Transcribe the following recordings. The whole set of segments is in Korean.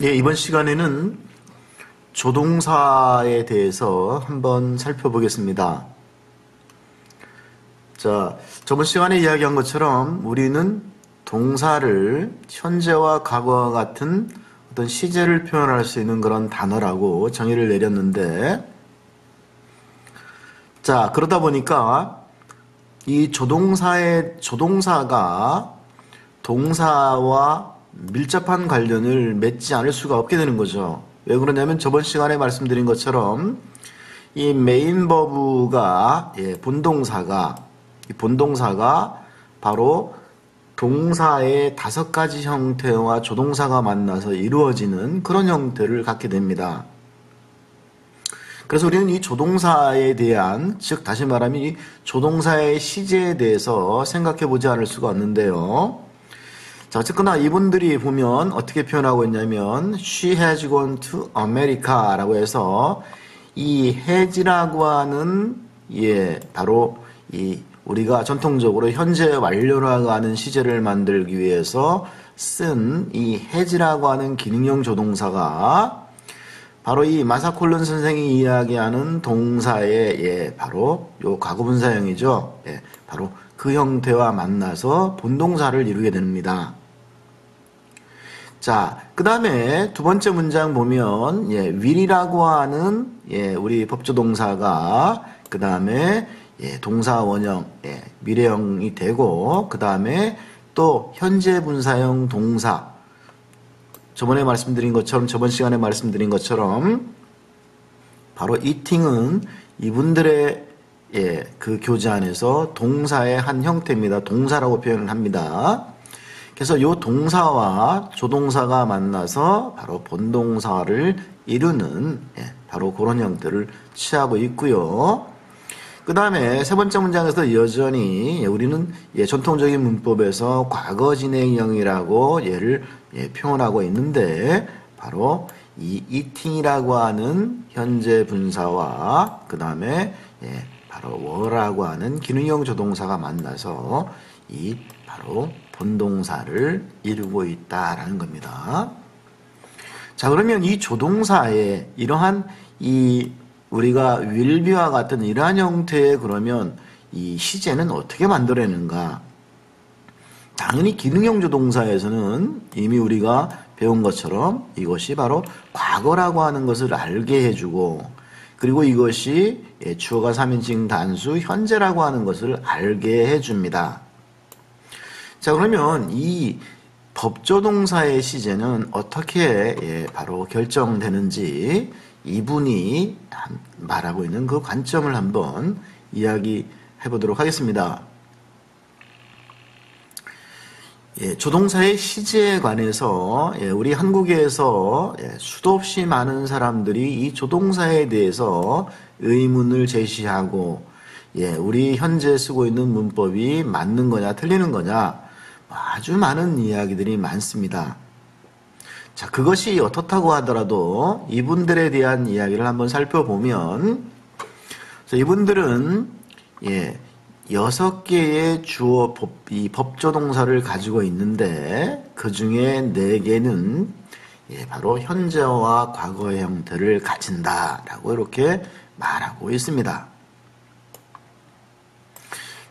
예, 이번 시간에는 조동사에 대해서 한번 살펴보겠습니다. 자, 저번 시간에 이야기한 것처럼 우리는 동사를 현재와 과거와 같은 어떤 시제를 표현할 수 있는 그런 단어라고 정의를 내렸는데, 자, 그러다 보니까 이 조동사가 동사와 밀접한 관련을 맺지 않을 수가 없게 되는 거죠. 왜 그러냐면 저번 시간에 말씀드린 것처럼 이 메인 버브가 본동사가 바로 동사의 5가지 형태와 조동사가 만나서 이루어지는 그런 형태를 갖게 됩니다. 그래서 우리는 이 조동사에 대한, 즉 다시 말하면 이 조동사의 시제에 대해서 생각해 보지 않을 수가 없는데요. 자, 어쨌거나 이분들이 보면 어떻게 표현하고 있냐면 She has gone to America 라고 해서 이 has라고 하는 바로 이 우리가 전통적으로 현재 완료라고 하는 시제를 만들기 위해서 쓴 이 has라고 하는 기능형 조동사가 바로 이 마사콜론 선생이 이야기하는 동사의 바로 요 과거분사형이죠. 바로 그 형태와 만나서 본동사를 이루게 됩니다. 자, 그 다음에 두 번째 문장 보면 will이라고 하는 우리 법조동사가 그 다음에 동사 원형 미래형이 되고, 그 다음에 또 현재 분사형 동사, 저번 시간에 말씀드린 것처럼 바로 eating은 이분들의 그 교재 안에서 동사의 한 형태입니다. 동사라고 표현을 합니다. 그래서 이 동사와 조동사가 만나서 바로 본동사를 이루는 바로 그런 형태를 취하고 있고요. 그 다음에 세 번째 문장에서 여전히 우리는 전통적인 문법에서 과거 진행형이라고 얘를 표현하고 있는데, 바로 이 eating이라고 하는 현재 분사와 그 다음에 바로 were라고 하는 기능형 조동사가 만나서 이 바로 본동사를 이루고 있다라는 겁니다. 자, 그러면 이 조동사에 이러한 우리가 willbe와 같은 이러한 형태의 그러면 이 시제는 어떻게 만들어내는가? 당연히 기능형 조동사에서는 이미 우리가 배운 것처럼 이것이 바로 과거라고 하는 것을 알게 해주고, 그리고 이것이 주어가 3인칭 단수 현재라고 하는 것을 알게 해줍니다. 자, 그러면 이 법조동사의 시제는 어떻게 바로 결정되는지 이분이 말하고 있는 그 관점을 한번 이야기해 보도록 하겠습니다. 조동사의 시제에 관해서 우리 한국에서 수도 없이 많은 사람들이 이 조동사에 대해서 의문을 제시하고 우리 현재 쓰고 있는 문법이 맞는 거냐 틀리는 거냐 아주 많은 이야기들이 많습니다. 자, 그것이 어떻다고 하더라도 이분들에 대한 이야기를 한번 살펴보면, 이분들은 6개의 주어 법조동사를 가지고 있는데 그 중에 4개는 바로 현재와 과거의 형태를 가진다라고 이렇게 말하고 있습니다.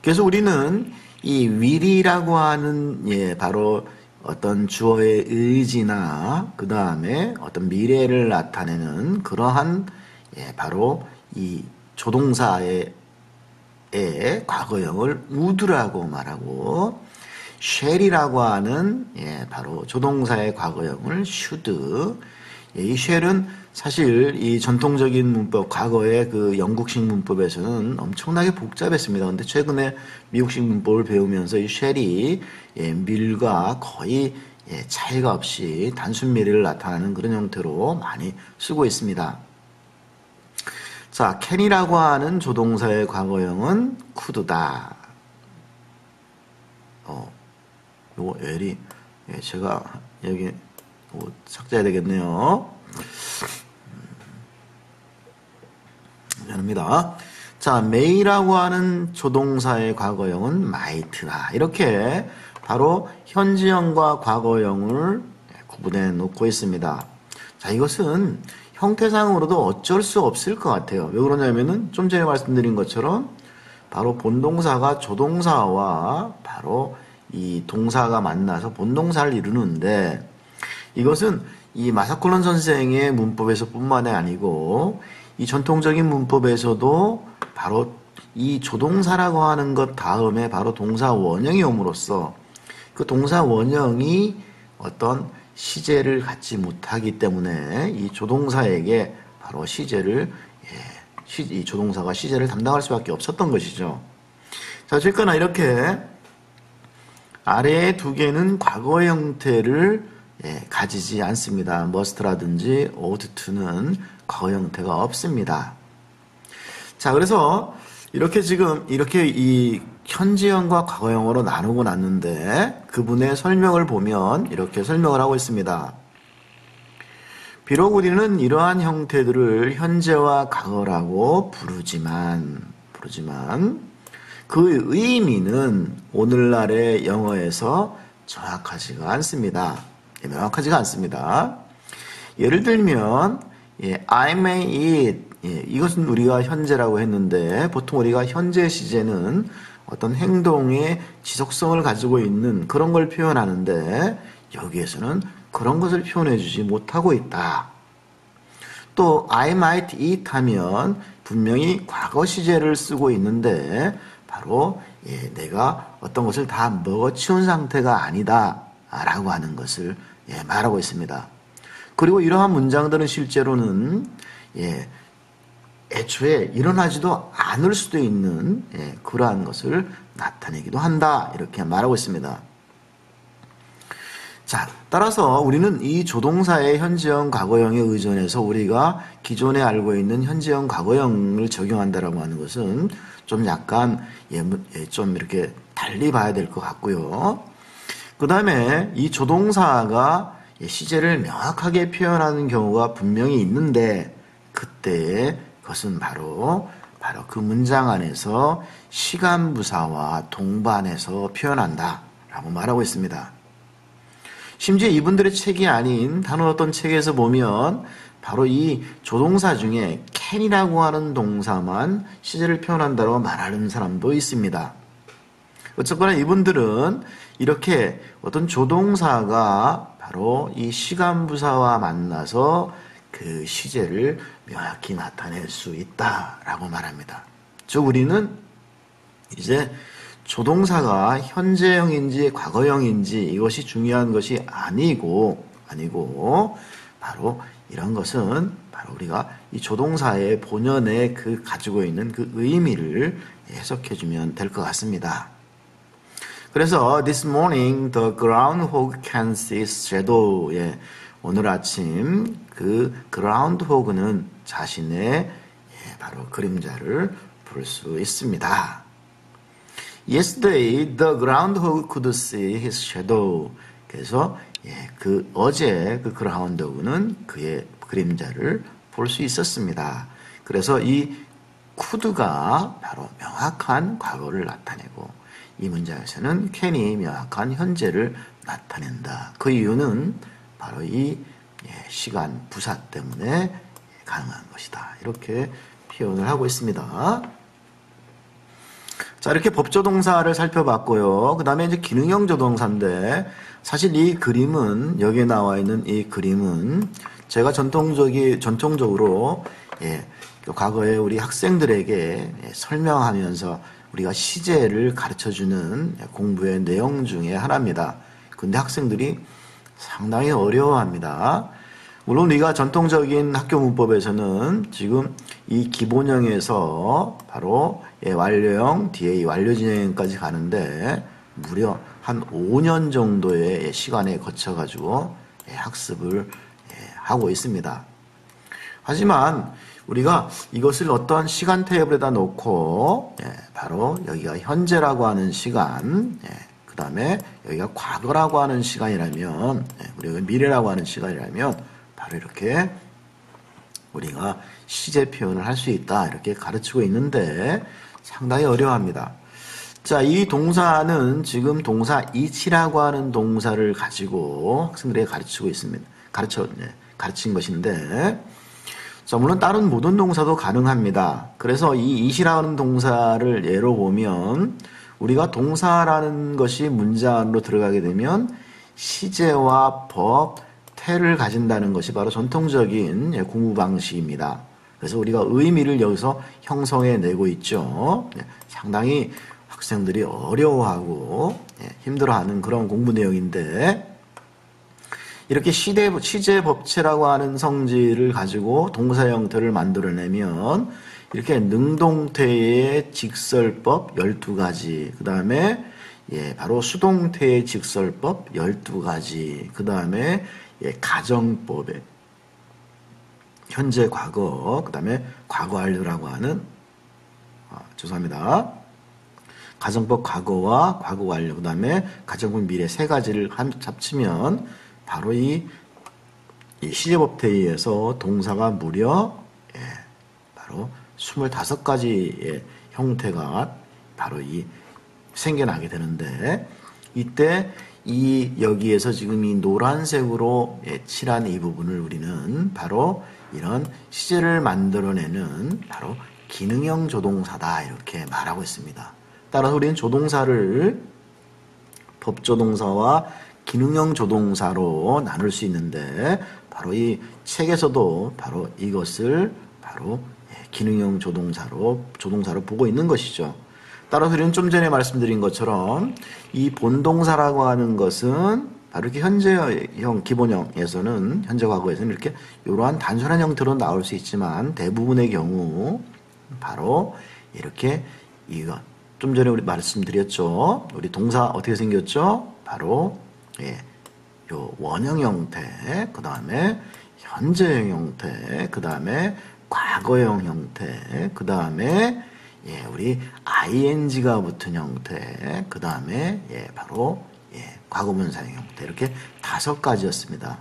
그래서 우리는 이 will이라고 하는 바로 어떤 주어의 의지나 그 다음에 어떤 미래를 나타내는 그러한 바로 이 조동사의 과거형을 would라고 말하고, shall이라고 하는 바로 조동사의 과거형을 should. 이 shall은 사실 이 전통적인 문법, 과거의 그 영국식 문법에서는 엄청나게 복잡했습니다. 근데 최근에 미국식 문법을 배우면서 이 shall이 밀과 거의 차이가 없이 단순 미래를 나타내는 그런 형태로 많이 쓰고 있습니다. 자, can이라고 하는 조동사의 과거형은 could다. 요거 L이 제가 여기 삭제해야 되겠네요. 미안합니다. 자, may라고 하는 조동사의 과거형은 might다. 이렇게 바로 현지형과 과거형을 구분해 놓고 있습니다. 자, 이것은 형태상으로도 어쩔 수 없을 것 같아요. 왜 그러냐면은 좀 전에 말씀드린 것처럼 바로 본동사가 조동사와 바로 이 동사가 만나서 본동사를 이루는데, 이것은 이 마사콜론 선생의 문법에서 뿐만이 아니고 이 전통적인 문법에서도 바로 이 조동사라고 하는 것 다음에 바로 동사 원형이 옴으로써 그 동사 원형이 어떤 시제를 갖지 못하기 때문에 이 조동사에게 바로 시제를, 이 조동사가 시제를 담당할 수밖에 없었던 것이죠. 자, 어쨌거나 이렇게 아래의 두 개는 과거의 형태를 가지지 않습니다. must라든지 ought to는 과거 형태가 없습니다. 자, 그래서 이렇게 지금 이렇게 이 현재형과 과거형으로 나누고 났는데 그분의 설명을 보면 이렇게 설명을 하고 있습니다. 비록 우리는 이러한 형태들을 현재와 과거라고 부르지만 그 의미는 오늘날의 영어에서 정확하지가 않습니다. 명확하지가 않습니다. 예를 들면 I may eat, 이것은 우리가 현재라고 했는데 보통 우리가 현재 시제는 어떤 행동의 지속성을 가지고 있는 그런 걸 표현하는데 여기에서는 그런 것을 표현해 주지 못하고 있다. 또 I might eat 하면 분명히 과거 시제를 쓰고 있는데 바로 내가 어떤 것을 다 먹어치운 상태가 아니다 라고 하는 것을 말하고 있습니다. 그리고 이러한 문장들은 실제로는 애초에 일어나지도 않을 수도 있는 그러한 것을 나타내기도 한다 이렇게 말하고 있습니다. 자, 따라서 우리는 이 조동사의 현재형, 과거형에 의존해서 우리가 기존에 알고 있는 현재형, 과거형을 적용한다라고 하는 것은 좀 약간 좀 이렇게 달리 봐야 될 것 같고요. 그 다음에 이 조동사가 시제를 명확하게 표현하는 경우가 분명히 있는데 그때 그것은 바로 그 문장 안에서 시간부사와 동반해서 표현한다 라고 말하고 있습니다. 심지어 이분들의 책이 아닌 다른 어떤 책에서 보면 바로 이 조동사 중에 can이라고 하는 동사만 시제를 표현한다고 말하는 사람도 있습니다. 어쨌거나 이분들은 이렇게 어떤 조동사가 바로 이 시간부사와 만나서 그 시제를 명확히 나타낼 수 있다라고 말합니다. 즉 우리는 이제 조동사가 현재형인지 과거형인지 이것이 중요한 것이 아니고 바로 이런 것은 바로 우리가 이 조동사의 본연의 그 가지고 있는 그 의미를 해석해 주면 될 것 같습니다. 그래서 this morning the groundhog can see its shadow. 오늘 아침 그 groundhog는 자신의 바로 그림자를 볼 수 있습니다. Yesterday the groundhog could see his shadow. 그래서 그 어제 그 groundhog는 그의 그림자를 볼 수 있었습니다. 그래서 이 could가 바로 명확한 과거를 나타내고 이 문장에서는 can이 명확한 현재를 나타낸다. 그 이유는 바로 이 시간 부사 때문에 가능한 것이다. 이렇게 표현을 하고 있습니다. 자, 이렇게 법조동사를 살펴봤고요. 그 다음에 이제 기능형 조동사인데 사실 이 그림은 여기에 나와 있는 이 그림은 제가 전통적으로 과거에 우리 학생들에게 설명하면서 우리가 시제를 가르쳐주는 공부의 내용 중에 하나입니다. 근데 학생들이 상당히 어려워합니다. 물론 우리가 전통적인 학교 문법에서는 지금 이 기본형에서 바로 완료형, 뒤에 완료진형까지 가는데 무려 한 5년 정도의 시간에 거쳐가지고 학습을 하고 있습니다. 하지만 우리가 이것을 어떤 시간 테이블에다 놓고 바로 여기가 현재라고 하는 시간, 그 다음에 여기가 과거라고 하는 시간이라면, 우리가 미래라고 하는 시간이라면 바로 이렇게 우리가 시제 표현을 할 수 있다 이렇게 가르치고 있는데 상당히 어려워합니다. 자, 이 동사는 지금 동사 it이라고 하는 동사를 가지고 학생들에게 가르치고 가르친 것인데, 자, 물론 다른 모든 동사도 가능합니다. 그래서 이 it이라는 동사를 예로 보면 우리가 동사라는 것이 문장 안으로 들어가게 되면 시제와 법, 태를 가진다는 것이 바로 전통적인 공부 방식입니다. 그래서 우리가 의미를 여기서 형성해 내고 있죠. 상당히 학생들이 어려워하고 힘들어하는 그런 공부 내용인데, 이렇게 시제 법체라고 하는 성질을 가지고 동사 형태를 만들어내면 이렇게 능동태의 직설법 12가지, 그 다음에 바로 수동태의 직설법 12가지, 그 다음에 가정법의 현재 과거, 그 다음에 과거 완료라고 하는, 죄송합니다. 가정법 과거와 과거 완료, 그 다음에 가정법 미래 세 가지를 합치면 바로 이 시제법태에 의해서 동사가 무려 바로 25가지의 형태가 바로 생겨나게 되는데, 이때 여기에서 지금 이 노란색으로 칠한 이 부분을 우리는 바로 이런 시제를 만들어내는 바로 기능형 조동사다, 이렇게 말하고 있습니다. 따라서 우리는 조동사를 법조동사와 기능형 조동사로 나눌 수 있는데, 바로 이 책에서도 바로 이것을 바로 기능형 조동사로 보고 있는 것이죠. 따라서 우리는 좀 전에 말씀드린 것처럼 이 본동사라고 하는 것은 바로 이렇게 현재형 기본형에서는, 현재 과거에서는 이렇게 이러한 단순한 형태로 나올 수 있지만, 대부분의 경우 바로 이렇게 좀 전에 우리 말씀드렸죠. 우리 동사 어떻게 생겼죠? 바로 요 원형 형태, 그 다음에 현재형 형태, 그 다음에 과거형 형태, 그 다음에 우리 ing가 붙은 형태, 그 다음에 바로 과거분사형 형태, 이렇게 5가지였습니다.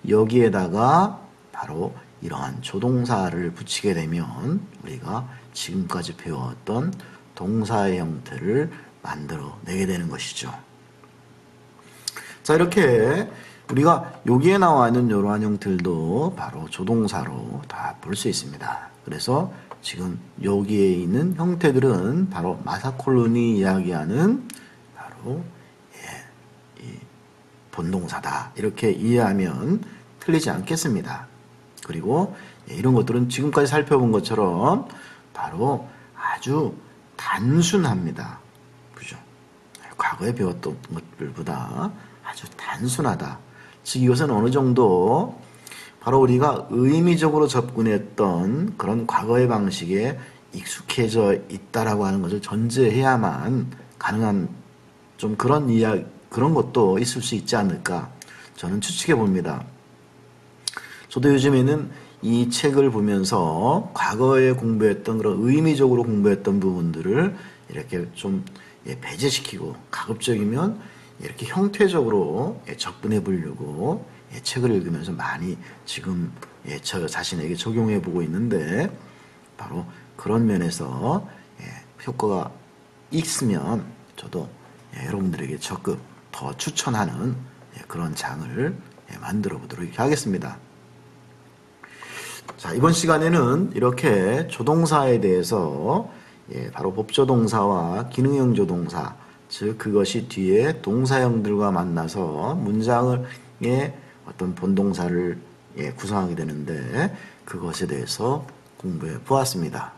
여기에다가 바로 이러한 조동사를 붙이게 되면 우리가 지금까지 배웠던 동사의 형태를 만들어내게 되는 것이죠. 자, 이렇게 우리가 여기에 나와 있는 이러한 형태들도 바로 조동사로 다 볼 수 있습니다. 그래서 지금 여기에 있는 형태들은 바로 마사콜론이 이야기하는 바로 이 본동사다, 이렇게 이해하면 틀리지 않겠습니다. 그리고 이런 것들은 지금까지 살펴본 것처럼 바로 아주 단순합니다. 그죠? 과거에 배웠던 것들보다 아주 단순하다. 즉 이것은 어느 정도 바로 우리가 의미적으로 접근했던 그런 과거의 방식에 익숙해져 있다라고 하는 것을 전제해야만 가능한 좀 그런 그런 것도 있을 수 있지 않을까, 저는 추측해 봅니다. 저도 요즘에는 이 책을 보면서 과거에 공부했던 그런 의미적으로 공부했던 부분들을 이렇게 좀 배제시키고, 가급적이면 이렇게 형태적으로 접근해 보려고 책을 읽으면서 많이 지금 저 자신에게 적용해 보고 있는데, 바로 그런 면에서 효과가 있으면 저도 여러분들에게 적극 더 추천하는 그런 장을 만들어 보도록 하겠습니다. 자, 이번 시간에는 이렇게 조동사에 대해서 바로 법조동사와 기능형 조동사, 즉 그것이 뒤에 동사형들과 만나서 문장의 어떤 본동사를 구성하게 되는데, 그것에 대해서 공부해 보았습니다.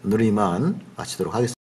오늘은 이만 마치도록 하겠습니다.